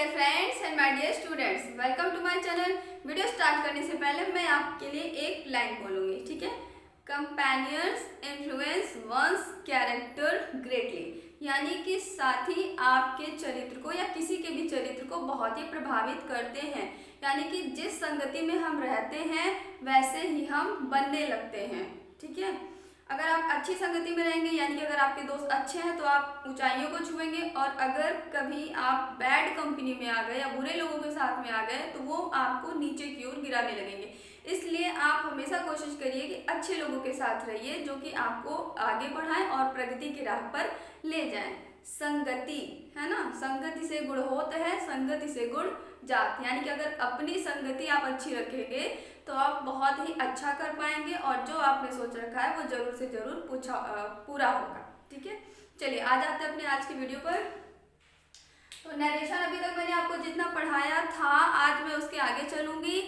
Dear friends and my dear students, welcome to my channel. Video start करने से पहले मैं आपके लिए एक लाइन बोलूँगी, ठीक है। Companions influence one's character greatly, यानी कि साथी आपके चरित्र को या किसी के भी चरित्र को बहुत ही प्रभावित करते हैं। यानी कि जिस संगति में हम रहते हैं वैसे ही हम बनने लगते हैं, ठीक है। अगर आप अच्छी संगति में रहेंगे यानी कि अगर आपके दोस्त अच्छे हैं तो आप ऊंचाइयों को छुएंगे, और अगर कभी आप बैड कंपनी में आ गए या बुरे लोगों के साथ में आ गए तो वो आपको नीचे की ओर गिराने लगेंगे। इसलिए आप हमेशा कोशिश करिए कि अच्छे लोगों के साथ रहिए जो कि आपको आगे बढ़ाएं और प्रगति की राह पर ले जाएं। संगति है ना, संगति से गुण होत है, संगति से गुण जात। यानी कि अगर अपनी संगति आप अच्छी रखेंगे तो आप बहुत ही अच्छा कर पाएंगे और जो आपने सोच रखा है वो जरूर से जरूर पूरा होगा, ठीक है। चलिए आ जाते हैं अपने आज की वीडियो पर। तो नरेशन अभी तक मैंने आपको जितना पढ़ाया था आज मैं उसके आगे चलूंगी।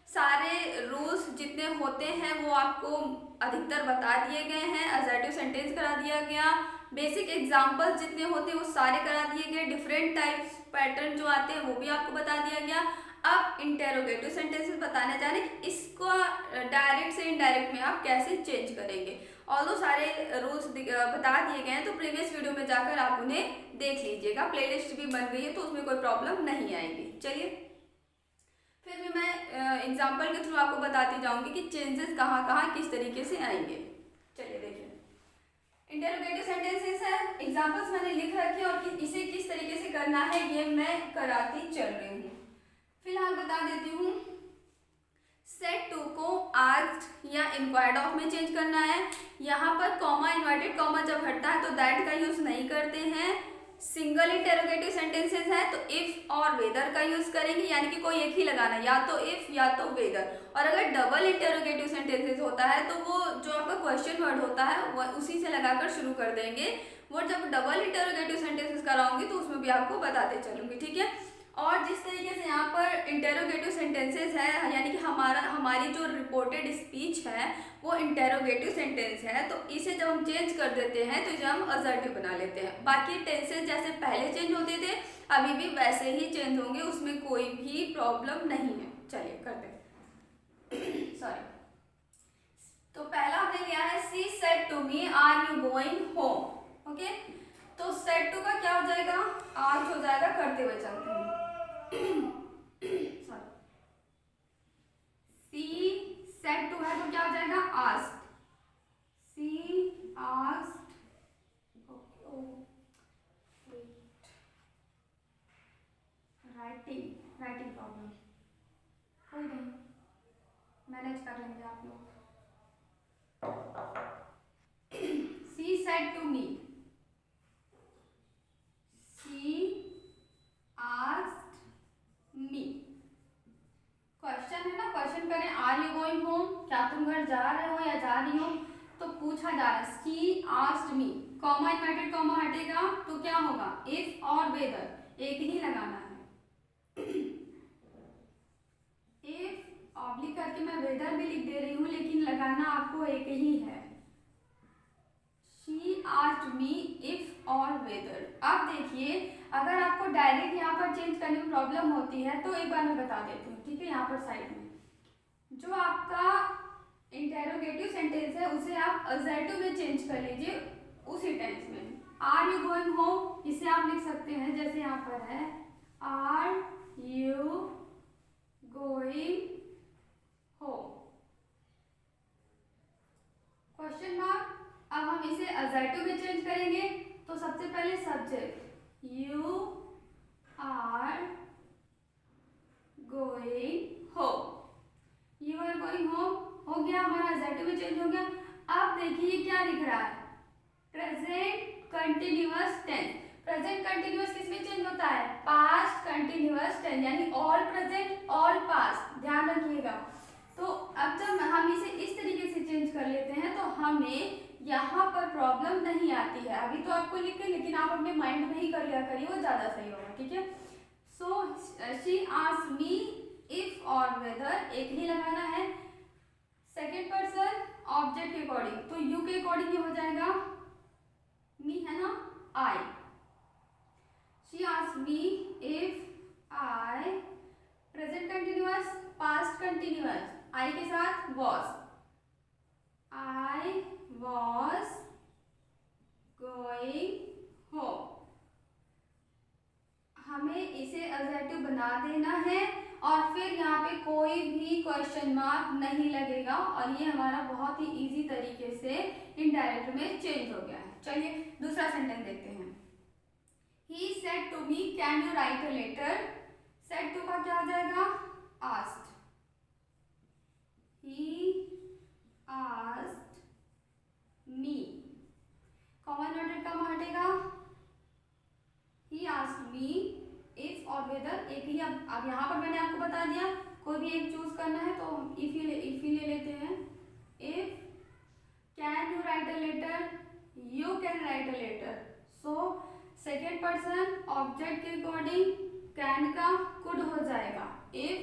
सारे रूल्स जितने होते हैं वो आपको अधिकतर बता दिए गए हैं। असर्टिव सेंटेंस करा दिया गया, बेसिक एग्जाम्पल्स जितने होते हैं वो सारे करा दिए गए, डिफरेंट टाइप्स पैटर्न जो आते हैं वो भी आपको बता दिया गया। अब इंटेरोगेटिव सेंटेंसेस बताने जाने कि इसको डायरेक्ट से इनडायरेक्ट में आप कैसे चेंज करेंगे। ऑल्दो सारे रूल्स बता दिए गए हैं तो प्रीवियस वीडियो में जाकर आप उन्हें देख लीजिएगा। प्लेलिस्ट भी बन गई है तो उसमें कोई प्रॉब्लम नहीं आएगी। चलिए फिर भी मैं एग्जाम्पल के थ्रू आपको बताती जाऊंगी कि चेंजेस कहाँ कहाँ किस तरीके से आएंगे। चलिए देखिए, इंटेरोगेटिव सेंटेंसेस है, एग्जाम्पल्स मैंने लिख रखे और इसे किस तरीके से करना है ये मैं कराती चल रही हूँ। फिलहाल बता देती हूँ। सेट टू को आस्क्ड या इंक्वायर्ड ऑफ में चेंज करना है। यहाँ पर कॉमा इन्वर्टेड कॉमा जब हटता है तो दैट का यूज नहीं करते हैं। सिंगल इंटेरोगेटिव सेंटेंसेस है तो इफ और वेदर का यूज करेंगे, यानी कि कोई एक ही लगाना, या तो इफ या तो वेदर। और अगर डबल इंटेरोगेटिव सेंटेंसेस होता है तो वो जो आपका क्वेश्चन वर्ड होता है वो उसी से लगाकर शुरू कर देंगे। वो जब डबल इंटेरोगेटिव सेंटेंसेस कराऊंगी तो उसमें भी आपको बताते चलूंगी, ठीक है। और जिस तरीके से यहाँ पर इंटेरोगेटिव सेंटेंसेस है यानी कि हमारी जो रिपोर्टेड स्पीच है वो इंटेरोगेटिव सेंटेंस है, तो इसे जब हम चेंज कर देते हैं तो इसे हम असर्टिव बना लेते हैं। बाकी टेंसेस जैसे पहले चेंज होते थे अभी भी वैसे ही चेंज होंगे, उसमें कोई भी प्रॉब्लम नहीं है। चलिए करते हैं सॉरी। तो पहला हमने लिया है she said to me are you going home. Okay, तो सेड टू का क्या हो जाएगा, आर्ट हो जाएगा, करते हुए चलते हैं। सी सेड टू है तो क्या हो जाएगा asked. She asked, writing problem, कोई नहीं, मैनेज कर लेंगे आप लोग। She said to me, she asked me. Question है ना, क्वेश्चन करें आर यू गोइंग होम, क्या तुम घर जा रहे हो या जा रही हो, तो पूछा जा रहा है she asked me, comma inverted comma हटेगा तो क्या होगा इफ और वेदर, एक ही लगाना है। इफ ऑब्लिक करके मैं वेदर भी लिख दे रही हूँ लेकिन लगाना आपको एक ही है। शी आस्क्ड मी इफ और वेदर। अब देखिए अगर आपको डायरेक्ट यहाँ पर चेंज करने में प्रॉब्लम होती है तो एक बार मैं बता देती हूँ, ठीक है। यहाँ पर साइड में जो आपका इंटेरोगेटिव सेंटेंस है उसे आप असर्टिव में चेंज कर लीजिए उसी टेंस में। आर यू गोइंग होम इसे आप लिख सकते हैं जैसे यहाँ पर है are you going home, question mark. अब हम इसे असर्टिव में चेंज करेंगे तो सबसे पहले subject you are going home, you are going home हो गया, हमारा असर्टिव में चेंज हो गया। अब देखिए क्या दिख रहा है, present continuous tense. Present continuous किस में चेंज होता है, पास्ट कंटिन्यूअस टेंस, यानी ऑल प्रेजेंट ऑल पास्ट, ध्यान रखिएगा। तो अब जब हम इसे इस तरीके से चेंज कर लेते हैं तो हमें यहाँ पर प्रॉब्लम नहीं आती है। अभी तो आपको लिख के लेकिन आप अपने माइंड में ही कर लिया करिए, वो ज्यादा सही होगा, ठीक है। So she asked me if और वेदर एक ही लगाना है। सेकेंड पर्सन ऑब्जेक्ट के अकॉर्डिंग, तो यू के अकॉर्डिंग ये हो जाएगा मी है ना I. She asked me if continuous, past continuous, I के साथ was, I was going home. हमें इसे एडजेक्टिव बना देना है और फिर यहाँ पे कोई भी क्वेश्चन मार्क नहीं लगेगा और ये हमारा बहुत ही इजी तरीके से इनडायरेक्ट में चेंज हो गया है। चलिए दूसरा सेंटेंस देखते हैं। He said to me, can you write a letter? Said to का क्या हो जाएगा? Asked. He asked me. Common noted का हटेगा। He asked me if और whether, एक ही अब यहाँ पर मैंने आपको बता दिया कोई भी एक चूज करना है तो if ही ले लेते हैं। If can you write a letter? You can write a letter. So second person object के अकॉर्डिंग कैन का कुड हो जाएगा। If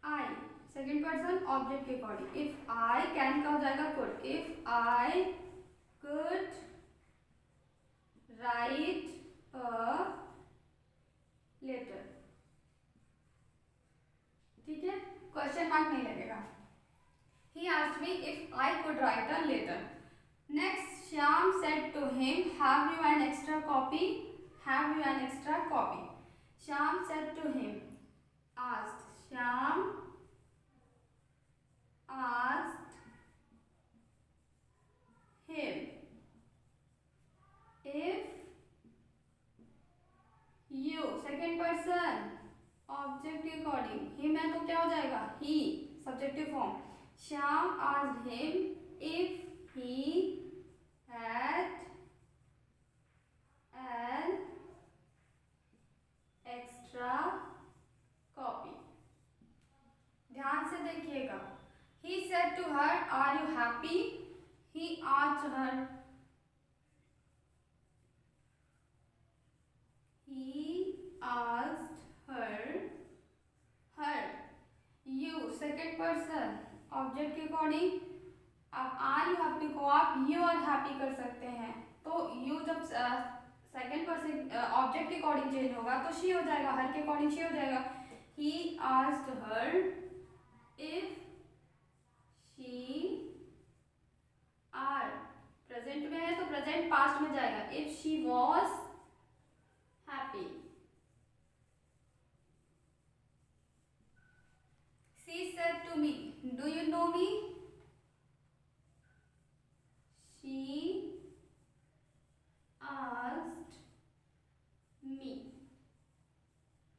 I, second person object के अकॉर्डिंग, इफ आई कैन का हो जाएगा could. If I could write a letter, ठीक है, क्वेश्चन मार्क नहीं लगेगा। He asked me if I could write a letter. Next, Shyam said to him, have you an extra copy? Have you an extra copy? Shyam said to him, asked. Shyam asked him if you, second person, object के according, him है तो क्या हो जाएगा? He, subjective form. Shyam asked him if he had an extra copy. ध्यान से देखिएगा। He said to her, are you happy? He asked her. He asked her. Her. You, second person, object के according, अब are you happy को आप you और happy कर सकते हैं तो यू जब सेकेंड पर्सन ऑब्जेक्ट के अकॉर्डिंग चेंज होगा तो शी हो जाएगा, हर के अकॉर्डिंग शी हो जाएगा। He asked her if she are, present में है तो प्रेजेंट पास्ट में जाएगा, if she was happy. She said to me, do you know me? She asked me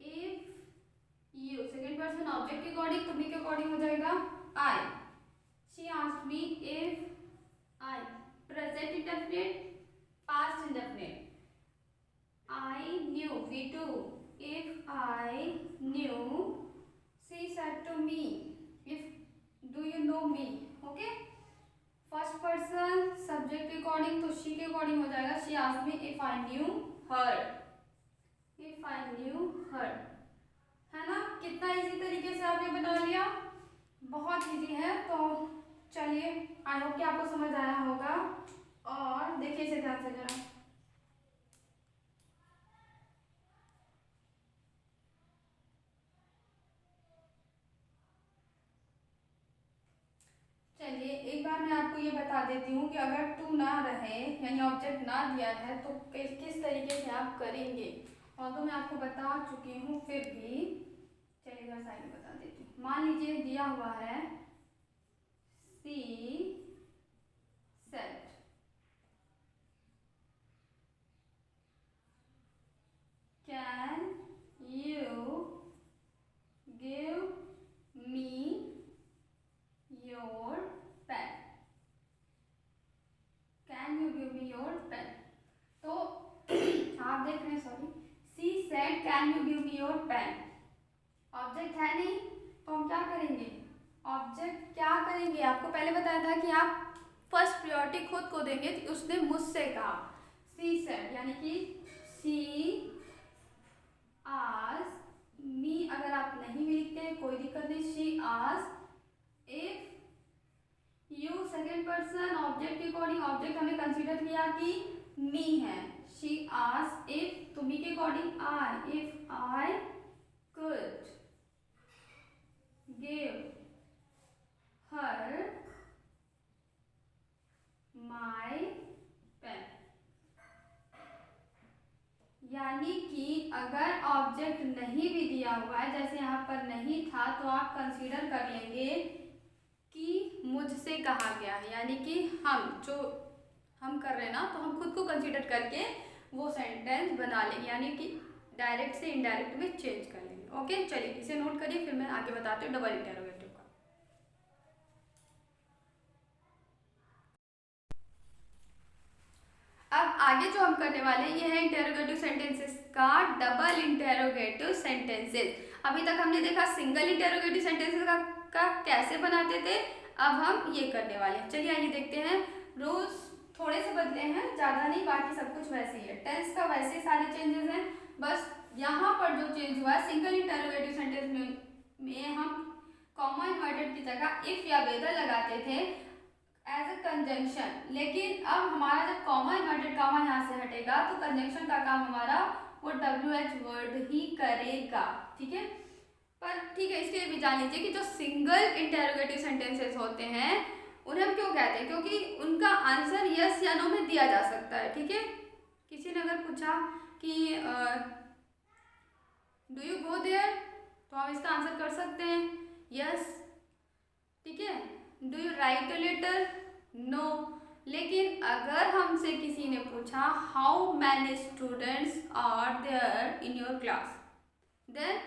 if you, second person object के according, तुम्ही के अकॉर्डिंग हो जाएगा I. She asked me if I, present indefinite, past indefinite. I knew, V2, if I knew. She said to me if, do you know me? Okay. First person subject के according तो she के according हो जाएगा। She asked me if I knew her, if I knew her, है ना। कितना easy तरीके से आपने बना लिया, बहुत इजी है। तो चलिए, आई होप कि आपको समझ आया होगा। और देखिए इसे ध्यान से जरा, चलिए एक बार मैं आपको ये बता देती हूँ कि अगर टू ना रहे यानी ऑब्जेक्ट ना दिया है तो किस तरीके से आप करेंगे। और तो मैं आपको बता चुकी हूँ फिर भी चलिए इधर साइड में बता देती हूँ। मान लीजिए दिया हुआ है she said, can you give me your pen, can you give me your pen. तो आप देख रहे हैं, sorry, she said can you give me your pen, object है नहीं तो हम क्या करेंगे, ऑब्जेक्ट क्या करेंगे, आपको पहले बताया था कि आप फर्स्ट प्रायोरिटी खुद को देंगे। तो उसने मुझसे कहा सी सेड, यानी कि सी आस्क्ड मी, अगर आप नहीं भी लिखते कोई दिक्कत नहीं, she asked if you, second person object के अकॉर्डिंग, ऑब्जेक्ट हमने कंसीडर किया कि मी है। शी आस्क्ड इफ, तुम्ही के according I, if I could यानी कि अगर ऑब्जेक्ट नहीं भी दिया हुआ है, जैसे यहाँ पर नहीं था, तो आप कंसीडर कर लेंगे कि मुझसे कहा गया है, यानी कि हम कर रहे हैं ना, तो हम खुद को कंसीडर करके वो सेंटेंस बना लेंगे, यानी कि डायरेक्ट से इनडायरेक्ट में चेंज कर लेंगे। ओके, चलिए इसे नोट करिए, फिर मैं आगे बताती हूँ डबल इंटरोगेटिव का। अब आगे जो हम करने वाले हैं ये है इंटेरोगेटिव सेंटेंसेस का डबल इंटेरोगेटिव सेंटेंसेस। अभी तक हमने देखा सिंगल इंटेरोगेटिव सेंटेंसेस का कैसे बनाते थे, अब हम ये करने वाले हैं। चलिए आइए देखते हैं। रूल्स थोड़े से बदले हैं, ज़्यादा नहीं, बाकी सब कुछ वैसे ही है। टेंस का वैसे सारे चेंजेस हैं, बस यहाँ पर जो चेंज हुआ है सिंगल इंटेरोगेटिव सेंटेंस में हम कॉमा इन्वर्टेड की जगह इफ या वेदर लगाते थे एज अ कंजंक्शन, लेकिन अब हमारा जब कॉमा इन्वर्टेड कॉमा यहाँ से हटेगा तो कंजंक्शन का काम हमारा वो WH वर्ड ही करेगा। ठीक है, पर ठीक है, इसके लिए भी जान लीजिए कि जो सिंगल इंटेरोगेटिव सेंटेंसेस होते हैं उन्हें हम क्यों कहते हैं, क्योंकि उनका आंसर यस या नो में दिया जा सकता है। ठीक है, किसी ने अगर पूछा कि डू यू गो देयर, तो हम इसका आंसर कर सकते हैं यस। ठीक है, do you write a letter, no. लेकिन अगर हमसे किसी ने पूछा how many students are there in your class, then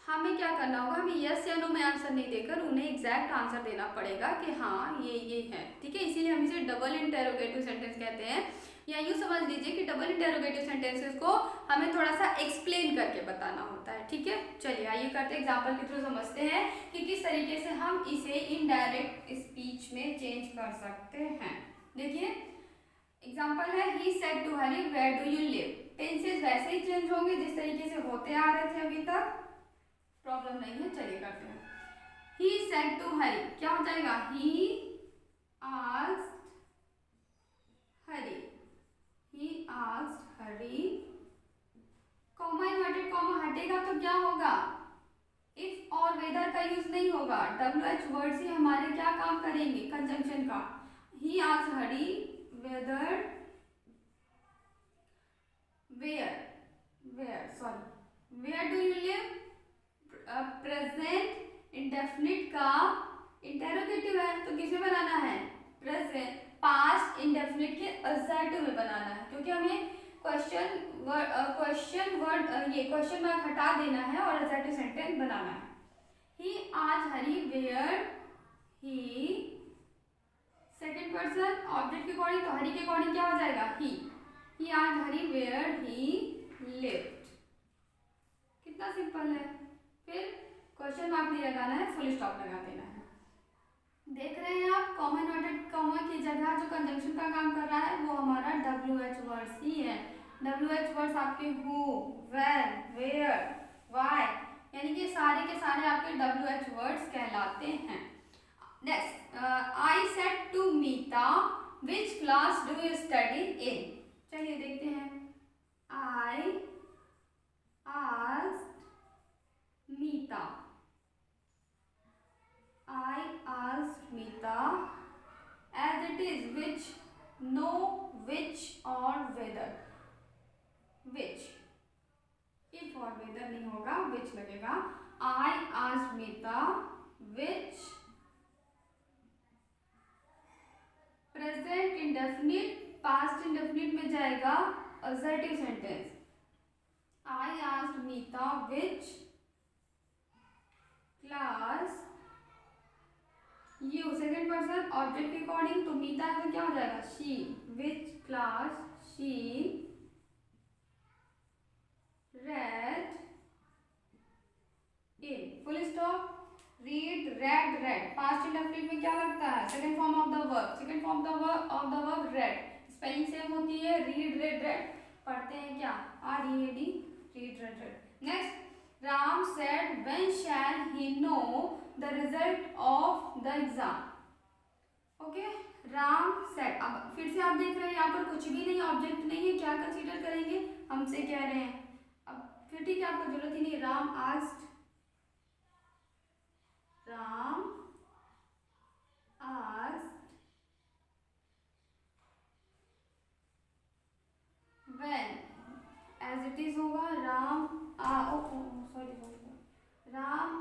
हमें क्या करना होगा, हमें यस या नो में आंसर नहीं देकर उन्हें एग्जैक्ट आंसर देना पड़ेगा कि हाँ ये है। ठीक है, इसीलिए हम इसे डबल इंटेरोगेटिव सेंटेंस कहते हैं, या यूँ समझ लीजिए कि डबल इंटेरोगेटिव सेंटेंसेस को हमें थोड़ा सा एक्सप्लेन करके बताना होता है। ठीक है, चलिए आइए करते हैं एग्जाम्पल के थ्रू समझते हैं कि किस तरीके से हम इसे इनडायरेक्ट स्पीच में चेंज कर सकते हैं। देखिए एग्जाम्पल है, he said to Hari where do you live. Tenses वैसे ही चेंज होंगे जिस तरीके से होते आ रहे थे अभी तक, प्रॉब्लम नहीं है। चलिए करते हैं। ही सेड टू हरी, क्या हो जाएगा, he asked Hari, he asked Hari, comma inverted comma हटेगा तो क्या होगा, इफ और वेदर का यूज नहीं होगा, WH वर्ड से हमारे क्या काम करेंगे, कंजंक्शन का। He asked Hari whether where do you live, present indefinite का इंटेरोगेटिव है तो किसमें बनाना है, प्रेजेंट। पास्ट इंडेफिनिट के असेटिव में बनाना है, क्योंकि हमें क्वेश्चन मार्क हटा देना है और असेटिव सेंटेंस बनाना है। ही आज Hari where, he second person object के अकॉर्डिंग, तो हरी के अकॉर्डिंग क्या हो जाएगा, ही आज हरी वेयर ही लिव्ड। कितना सिंपल है। फिर क्वेश्चन मार्क नहीं लगाना है, फुल स्टॉप लगा देना है। देख रहे हैं आप, कॉमा इन्वर्टेड कॉमा की जगह जो कंजंक्शन का काम कर रहा है वो हमारा WH वर्ड्स ही है। WH वर्ड्स आपके हु, व्हेन, वेयर, व्हाई, यानी कि सारे के सारे आपके WH वर्ड्स कहलाते हैं। Next, I said to Meeta which class do you study in. चलिए देखते हैं। I asked Meeta, I asked Meeta, as it is which, no, which or whether, which, if और whether नहीं होगा which लगेगा। I asked Meeta which present indefinite, past indefinite में जाएगा assertive sentence। I asked Meeta which class you, second person object के according, तो मीता है तो क्या हो जाएगा, she, which class she red in, full stop. Read, red, red, past indefinite में क्या लगता है, second form of the verb, second form of the verb red, spelling same होती है, रीड, रेड, रेड, पढ़ते हैं क्या, READ, read, red, red. Next, Ram said, when shall he know the result of the exam? Okay, Ram said. अब फिर से आप देख रहे हैं यहाँ पर कुछ भी नहीं, ऑब्जेक्ट नहीं है, क्या कंसीडर करेंगे, हमसे कह रहे हैं। अब फिर ठीक है, आपको जरूरत ही नहीं। Ram asked, Ram asked when, as it is होगा Ram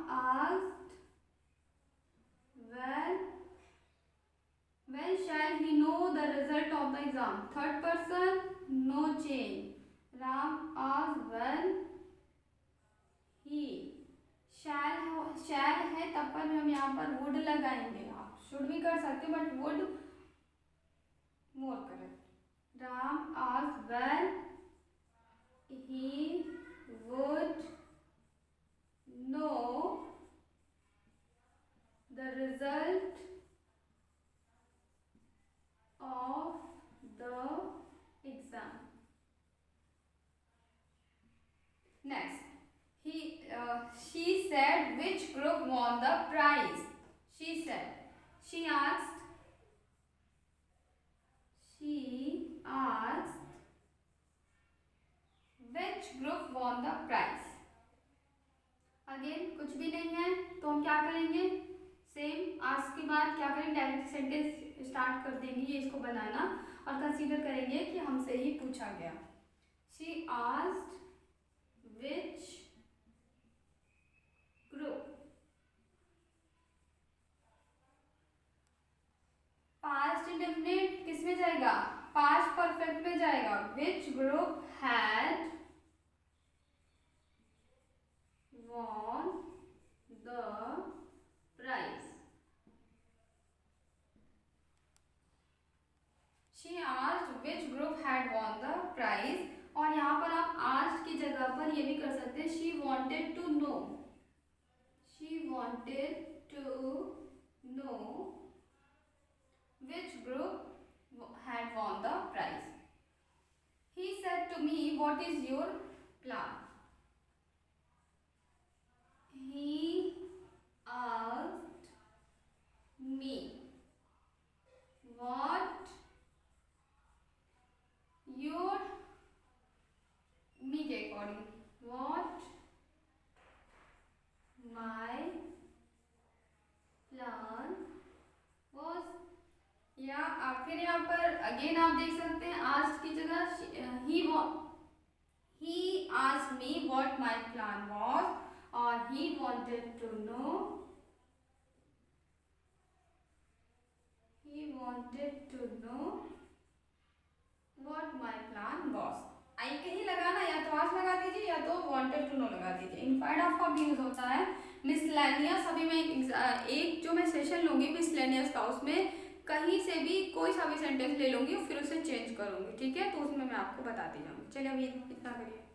asked when shall he know the result of the exam. Third person, no change. Ram asked when he shall है तब पर हम यहाँ पर would लगाएंगे. आप should भी कर सकते हो but would more correct. Ram asked when he would know the result of the exam. Next, she said which group won the prize. She asked which group won the prize. Again कुछ भी नहीं है तो हम क्या करेंगे, same आज के बाद क्या करेंगे, डायरेक्ट सेंटेंस स्टार्ट कर देंगे ये इसको बनाना और कंसीडर करेंगे कि हमसे ही पूछा गया. She asked which group. Past indefinite किस में जाएगा, पास्ट परफेक्ट में जाएगा. Which group had won the prize. She asked which group had won the prize. और यहाँ पर आप asked की जगह पर ये भी कर सकते हैं she wanted to know. She wanted to know which group had won the prize. He said to me, what is your plan? He asked me what your me के according what my plan was. या फिर यहाँ पर again आप देख सकते हैं asked की जगह he asked me what my plan was or he wanted to know what my plan was. आई कहीं लगाना या तो आज लगा दीजिए या तो wanted to know लगा दीजिए. इनफैक्ट आपका भी यूज होता है मिसलेनियस. अभी मैं एक जो मैं सेशन लूंगी मिसलेनियस का उसमें कहीं से भी कोई सा भी सेंटेंस ले लूंगी और फिर उसे चेंज करूंगी. ठीक है, तो उसमें मैं आपको बताती जाऊंगी. चलिए अभी इतना करिए.